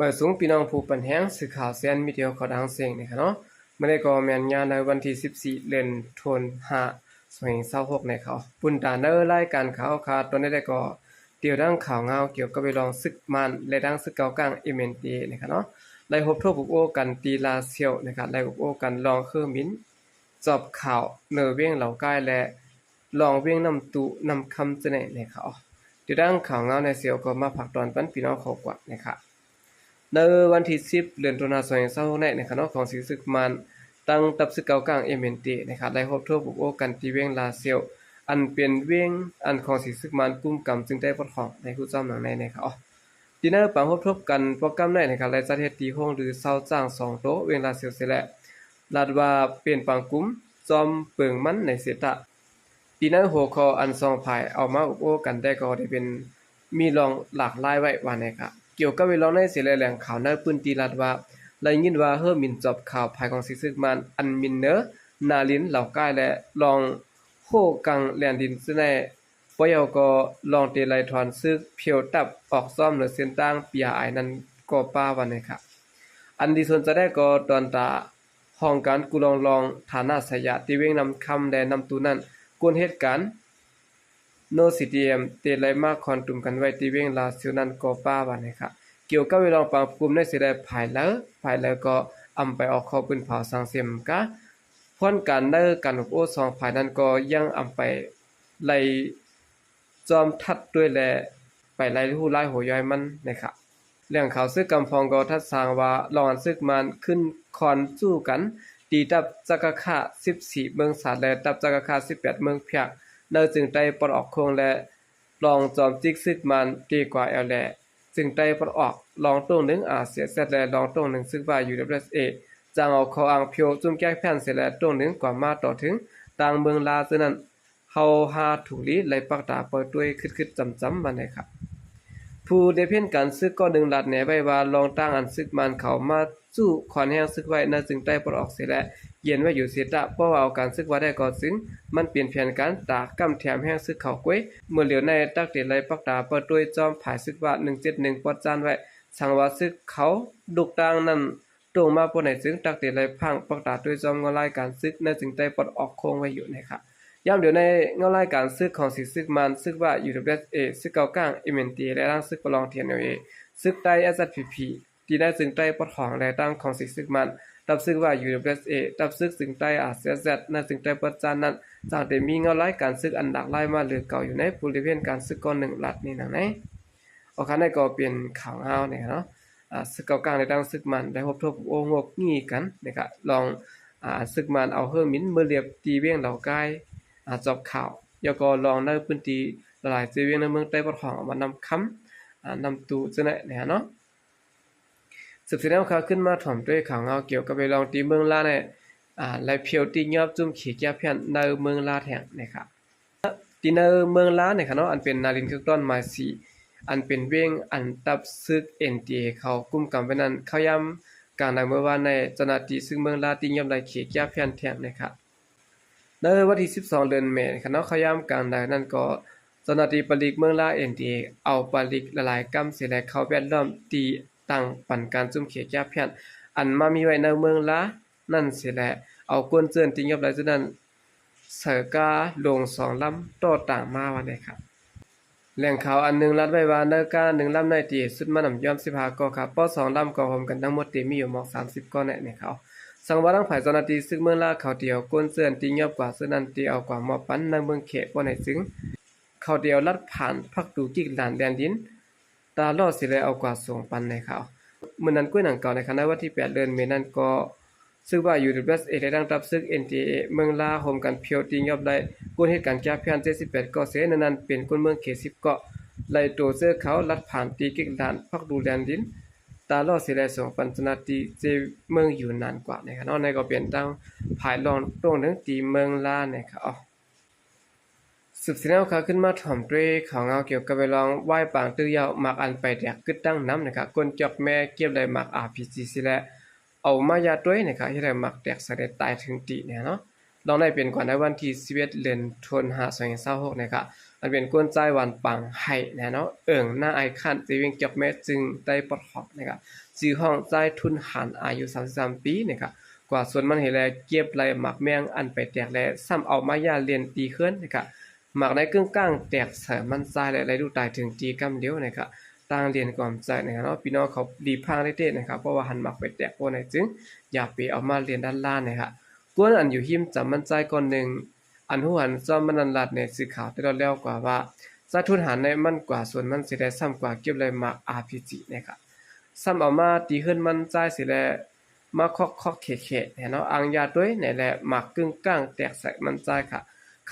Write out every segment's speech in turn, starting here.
มาสูงพี่น้องผู้ปันแห้งสื่อข่าวเซียนมีเดียวขอดังเสียงนะครับเนาะเมื่อได้ก็แม่นยาในวันที่14เดือนธันวาคม2026ในเขาปุ่นตาเนอรายการข่าวคาตอนนี้ได้ก็เกี่ยวดังข่าวเงาเกี่ยวกับไปลองศึกมันและดังศึกเก่ากลางเอเมนตีนะครับเนาะไล่พบทบปุกโอกันตีลาเซียวนะครับไล่ปุกโอกันลองเครื่องมิ้นจอบข่าวเนอเวียงเหล่ากายและลองเวียงนำตุนำคำเสนอในเขาเดี๋ยวดังข่าวเงาในเซียวก็มาผักตอนปันพี่น้องเขากว่านะครับในวันที่10เดือนตุลาคม2026ในนะครับเนาะของศึกมันตั้งตับศึกเก่ากลางเอเมนตีนะครับได้พบทบปุกโอกันตีเวียงลาเซียวอันเป็นเวียงอันของศึกมันกุมกำจึงได้ปลดของในผู้จำหนังในนะครับดินเนอร์ปังพบทบกันโปรแกรมได้นะครับและจัดเฮ็ดตีห้องหรือเซาจ้าง2โต๊ะเวลาเสียวเสแลลาดว่าเป็นปังกุมจอมเปิงมันในเสตะดินเนอร์หัวคออัน2ภายเอามาอุปโอกันได้ก็ได้เป็นมีรองหลากหลายไว้ว่านะครับเกี่ยวกับเวลาในเสแลแหล่งข่าวในปืนตีลาดว่าได้ยินว่าเฮอมินจอบข่าวภายของศึกมันอันมินเนอร์นาลินเหล่ากายและลองโฮกังแลนดินซะในปอยก็ลองเตไลถอนซึกเพียวตับออกซ่อมเหนือเส้นตั้งปียไอนั้นก็ป้าวันนี้ครับอันที่สนจะได้ก็ตอนตาห้องการกุลองฐานะสยะที่เวงนำคำและนำตูนั้นกวนเหตุการณ์โนซิตีเอ็มเตไลมาคอนตุมกันไว้ที่เวงลาซิวนั้นก็ป้าวันนี้ครับเกี่ยวกับเวลาปังกลุ่มในสิได้ภายแล้วก็อำไปออกข้อปืนเผาสังเสียมกะพ้นการเนอการอบโอ้2ฝ่ายนั้นก็ยังอำไปไลจอมทัดด้วยแลไปไล่ผู้ไล่หัวย้อยมันนะครับเรื่องข่าวซึกกำพองก็ทัดสร้างว่าลองอันซึกมันขึ้นคอนสู้กันตีตับจักรคา14เมืองสาดและตับจักรคา18เมืองเพียกเนอจึงได้ปลดออกโคงและลองจอมจิกซึกมันดีกว่าแอลแลจึงได้ปลดออกลองตรงหนึ่งอาเซียเสร็จและลองตรงหนึ่งซึ่งว่า UWSA จางเอาเขาอังเพียวจุ่มแก้แผ่นเสร็จและตรงหนึ่งกว่ามาต่อถึงต่างเมืองลาซึ่งนั้นเฮาหาถูกลีไหลปักตาเปิดด้วยคึดๆจำๆมาได้ครับผู้ได้เพ่นการซึกก็ดึงลัดแหนไว้ว่าลองตั้งอันซึกมันเขามาสู้ขอนแห้งซึกไว้น่าจึงได้ปลดออกเสียและเย็นไว้อยู่เสียตะเพราะว่าเอาการซึกว่าได้ก่อซึ่งมันเปลี่ยนแผนการตากำแถมแห้งซึกเขาก้วยเมื่อเหลียวในตักเตไหลปักตาเปิดด้วยจอมผายซึกว่า171ปอดจานไว้สังว่าซึกเขาดุกต่างนั้นตรงมาปนไหนซึ่งตักเตไหลพังปักตาด้วยจอมงอลายการซึกน่าจึงได้ปลดออกโคงไว้อยู่นะครับย่ำเดี๋ยวในเงารายการซึกของซึกมันซึกว่า UWSA ซึกเก่ากลาง MNT และร่างซึกประลอง TNLA ซึกใต้ SZPP ที่ได้ซึ่งใต้ปดของและตั้งของซึกมันตับซึกว่า UWSA ตับซึกซึ่งใต้ RCZ น่าซึ่งใต้ปดจานนั้นจากได้มีเงารายการซึกอันหลากหลายมาเหลือเก่าอยู่ในบริเวณการซึกก้อน1ลัดนี่นั่นไหนเอาคันได้ก็เป็นข่าวเฮาเนี่ยเนาะซึกเก่ากลางในตั้งซึกมันได้พบทบโองกงี้กันนะครับลองซึกมันเอาเฮอมินเมื่อเรียบตีเวียงเหล่ากายจอบข่าวยก็ลองในพื้นที่หลายเจเวียงในเมืองใต้ปดของมานำคำนำตูจังได๋เนี่ยเนาะสืบเสนอข่าวขึ้นมาถ่อมด้วยข่าวเงาเกี่ยวกับไปลองตีเมืองลาในไล่เพียวตียอบจุ่มขี้แก้เพียนในเมืองลาแห่งนะครับตีในเมืองลาเนี่ยครับเนาะอันเป็นนารินคือต้นไม้สีอันเป็นเวียงอันตับซึก NTA เขากุมกำไว้นั้นเขาย้ำการในเมื่อวานในเจ้าหน้าที่ซึ่งเมืองลาตียอบไล่ขี้แก้เพียนแห่งนะครับในวันที่12เดือนเมษายนเขาย้ำกลางใดนั่นก็เจ้าหน้าที่ปลีกเมืองลา NTA เอาปลีกหลายๆกำเสียและเข้าแวดล้อมตีตั้งปันการจุ่มเขียแก้เพียนอันมามีไว้ในเมืองลานั่นเสียและเอากวนเจือนติงยอบหลายจุดนั้นเสือกาลง2ลำต่อต่างมาวันนี้ครับแหล่งข่าวอันนึงรัดไว้ว่าเนกา1ลำในที่สุดมานำยอม15ก็ครับป้อ2ลำก็รวมกันทั้งหมดที่มีอยู่หมอก30ก็ในเขาสังว่าทั้งฝ่ายเจ้าหน้าที่ซึ่งเมืองลาเขาเดียวกวนเจือนติงยอบกว่าซึ่งนั้นที่เอากว่าหมอปันในเมืองเขตบ่ได้ซึ่งเขาเดียวลัดผ่านพักดูกิกหลานแดนดินตาลอดสิเลยเอากว่าส่งปันในเขาเมื่อนั้นกุ้ยหนังเก่าในคณะวันที่8เดือนเมษายนนั้นก็ซึ่งว่า UWSA ได้ดังรับซึก NTA เมืองลาโฮมกันเพียวติงยอบได้กุนเหตุการณ์แก้เพียน78ก็เสนั้นเป็นกุนเมืองเขต10ก็ไล่โตเสื้อเขาลัดผ่านตีกิกหลานพักดูแดนดินตาลอดสิเลยส่งปันชนะตีเจเมืองอยู่นานกว่านะครับเนาะในก็เป็นตั้งภายรองตรงถึงตีเมืองลานะครับสืบเสนอข่าวขึ้นมาถ่อมด้วยข่าวเงาเกี่ยวกับไปลองไหว้ปางตื้อยาวมักอันไปแดกกึดตั้งน้ำนะครับกวนจอกแม่เก็บได้มัก RPG สิและเอามายาด้วยนะครับที่ได้มักแดกเสด็จตายถึงตีเนี่ยเนาะ ลองได้เป็นกว่าในวันที่11เดือนธันวาคม2026นะครับอันเป็นกวนใจหวานปังไห้นะเนาะหน้าไอคันจีเวงเก็บแม่จึงได้ปลดหอกนะครับชื่อห้องใจทุนหันอายุ33ปีนะครับกว่าส่วนมันเห็นแลเก็บไหลหมักแมงอันไปแตกและซ้ำเอามายาเรียนตีขึ้นนะครับหมักในกึ่งกลางแตกเสริมมันใจและไหลดูตายถึงตีกำเดียวนะครับต่างเรียนความใจนะครับเนาะพี่น้องเขาดีพังได้เด้นะครับเพราะว่าหันหมักไปแตกพวกไหนจึงอย่าไปเอามาเรียนด้านล่างนะครับกวนอันอยู่หิมจำมันใจก่อนหนึ่งอันหัวหันจอมมันนันลัดในสื่อข่าวได้แล้วกว่าว่าสะทุนหันในมันกว่าส่วนมันสิได้ซ้ำกว่าเก็บเลยหมัก RPG นะครับซ้ำเอามาตีขึ้นมันใจสิแลมาเคาะเขะๆเนาะอังยาด้วยไหนแหละหมักกึ่งกลางแตกใส่มันใจค่ะ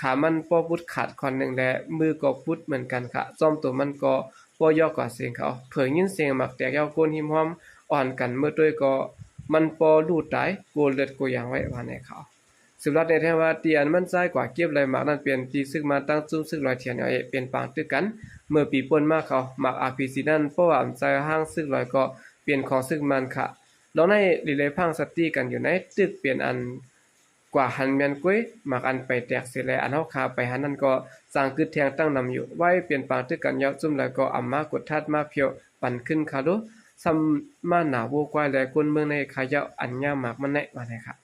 ขามันปอพุดขาดคนหนึ่งและมือก็พุดเหมือนกันค่ะจอมตัวมันก็ปอย่อกว่าเสียงเขาเผยยินเสียงหมักแตกยาวโกนหิมหอมอ่อนกันเมื่อด้วยก็มันปอลูดตายโกเลือดโกอย่างไว้ว่าในเขาสืบรัดในแท้ว่าเตียนมันใจกว่าเก็บเลยหมักนั่นเปลี่ยนตีซึ่งมาตั้งจุ้มซึ่งลอยเทียนเอาเป็นปางตึกกันเมื่อปีป่นมาเขาหมัก RPG นั่นเพราะว่าใจห้างซึ่งลอยก็เปลี่ยนของซึ่งมันค่ะแล้วในรีเลย์พังสตีกันอยู่ในตึกเปลี่ยนอันกว่าหันเมียนกุ้ยหมักอันไปแตกเสียแล้วอันเฮาคาไปหันนั่นก็สร้างกึดแทงตั้งนำอยู่ไว้เปลี่ยนปางตึกกันยาวจุ้มแล้วก็อำมากดทัดมาเพียวปั่นขึ้นคาโดซ้ำมาหนาโวกว่าและคนเมืองในขายะอันยาหมากมันแน่ว่านะครับ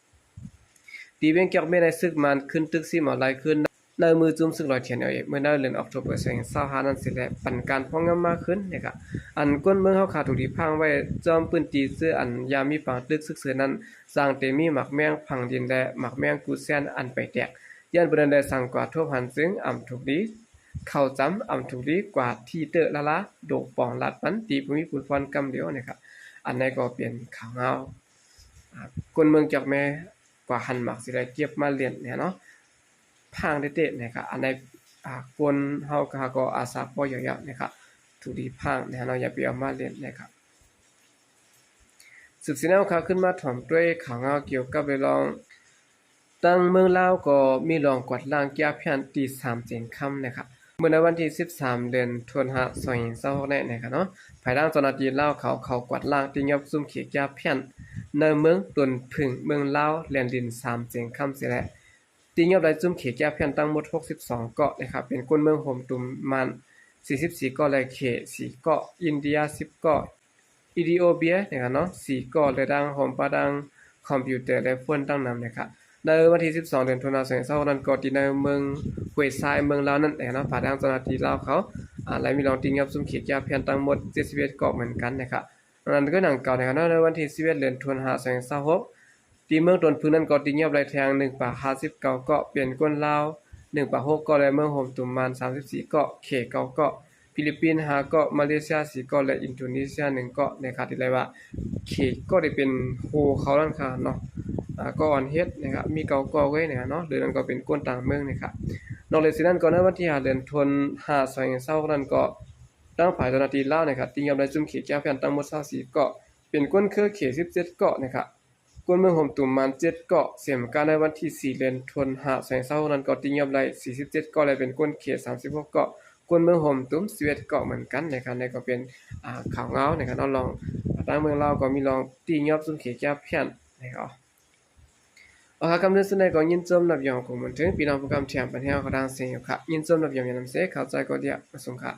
ตีเวียงเกียกไม่ได้ซึกมันขึ้นตึกซีหมอลายขึ้นในมือจุ่มซึ่งลอยเทียนเอาเองเมื่อได้เดือนออกตุลาคม2025นั้นสิแลปั่นการพ้องงามมากขึ้นนะครับอันก้นเมืองเฮาขาถูกที่พังไว้จอมปืนตีเสื้ออันยามีปางตึกซึกเสือนั้นสร้างเตมีหมักแมงพังดินและหมักแมงกูแซนอันไปแตกย่านบ่ได้สั่งกว่าทั่วพันซึ่งอำถูกดีเข้าจำอำถูกดีกว่าที่เตอละโดกปองลัดปันตีภูมิปุนพรกำเดียวนะครับอันนี้ก็เปลี่ยนข่าวเงาคนเมืองจากแม่กว่าหันหมักสิได้เก็บมาเรียนเนี่ยเนาะพังได้เตะนะครับอันในคนเฮาก็อาสาบ่ยาวๆนะครับถูกดีพังนะเนาะอย่าไปเอามาเรียนนะครับสืบสินเอาข่าวขึ้นมาถ่อมด้วยข่าวเงาเกี่ยวกับเรื่องตั้งเมืองลาวก็มีรองกวาดล้างแก้เพียนตี3เจียงค่ำนะครับเมื่อในวันที่13เดือนธันวาคม2026นี้นะครับเนาะภายหลังเจ้าหน้าที่ลาวเขากวาดล้างที่ยอบซุ่มเขตแก้เพียนในเมืองตุนผึ่งเมืองลาวแลนดิน3เจียงค่ำเสียแล้วตียอบได้ซุ่มเขตแก้เพียนทั้งหมด62เกาะนะครับเป็นคนเมืองโฮมตุมมัน44เกาะและเขต4เกาะอินเดีย10เกาะอิธิโอเปียนะครับเนาะ4เกาะและดังโฮมปะดังคอมพิวเตอร์และเฟินตั้งนำนะครับในวันที่12เดือนธันวาคม2026นั้นก็ที่ในเมืองห้วยทรายเมืองลาวนั่นเองเนาะผ่านทางเจ้าหน้าที่ลาวเขาและมีรองติงยับซุ่มเขตยาเพียนทั้งหมด71เกาะเหมือนกันนะครับนั้นก็หนังเก่านะครับในวันที่11เดือนธันวาคม2026ที่เมืองตนพื้นนั้นก็ติงยับไหลแทง1ป่า59เกาะเปลี่ยนก้นลาว1ป่า6เกาะและเมืองโฮมตุมมัน34เกาะเขต9เกาะฟิลิปปินส์5เกาะมาเลเซีย4เกาะและอินโดนีเซีย1เกาะนะครับที่เรียกว่าเขตก็ได้เป็นโฮเขานั่นค่ะเนาะก็อ่อนเฮ็ดนะครับมีเก่าก่อไว้นะครับเนาะหรือนั่นก็เป็นก้นต่างเมืองนะครับนอกจากนั้นก็ในวันที่5เดือนธันวาคม2026นั้นก็ตั้งฝ่ายเจ้าหน้าที่ลาวนะครับติงยับได้จุ่มเขตแก้วแผ่นทั้งหมด24เกาะเป็นก้นเครือเขต17เกาะนะครับก้นเมืองโฮมตุมมัน7เกาะเสียมการในวันที่4เดือนธันวาคม2026นั้นก็ติงยับได้47เกาะและเป็นก้นเขต36เกาะก้นเมืองโฮมตุม11เกาะเหมือนกันนะครับนี่ก็เป็นข่าวเงานะครับเนาะลองตั้งเมืองลาวก็มีลองติงยับจุ่มเขตแก้วแผ่นนะครับคำนึงสุดในก็ยินจมนับยองของมันถึงพี่น้องผู้กำเทียมปัญหาของทางเสียงอยู่ค่ะยินจมนับยองอย่างนั้นเสียเข้าใจก็เดียวมาส่งค่ะ